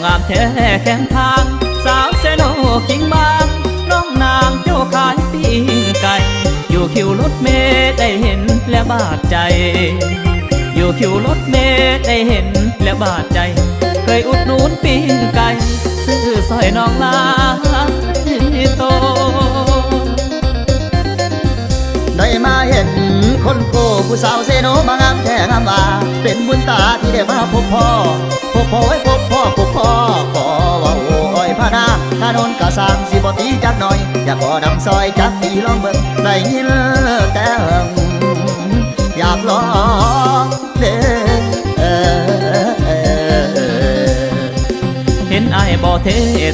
งามแท้แข็งทางสาวเซโนคิงบางน้องนางเจ้าขายปิ้งไก่อยู่คิวรถเมล์ได้เห็นและบาดใจอยู่คิวรถเมล์ได้เห็นและบาดใจเคยอุดหนุนปิ้งไก่ซื้อซอยน้องลาโตได้มาเห็นคนโกผู้สาวเซโนมางามแท้งามว่าเป็นบุญตาที่ได้มาพบพ่อไว้พบพ่อขอว่าโอ้ยพานาถนนกะสร้างสิบ่ตีจักหน่อยอยากขอนำซอยจักตีลองเบิ่งได้ยินแต่อยากลองเด้เห็นไอ้บ่เท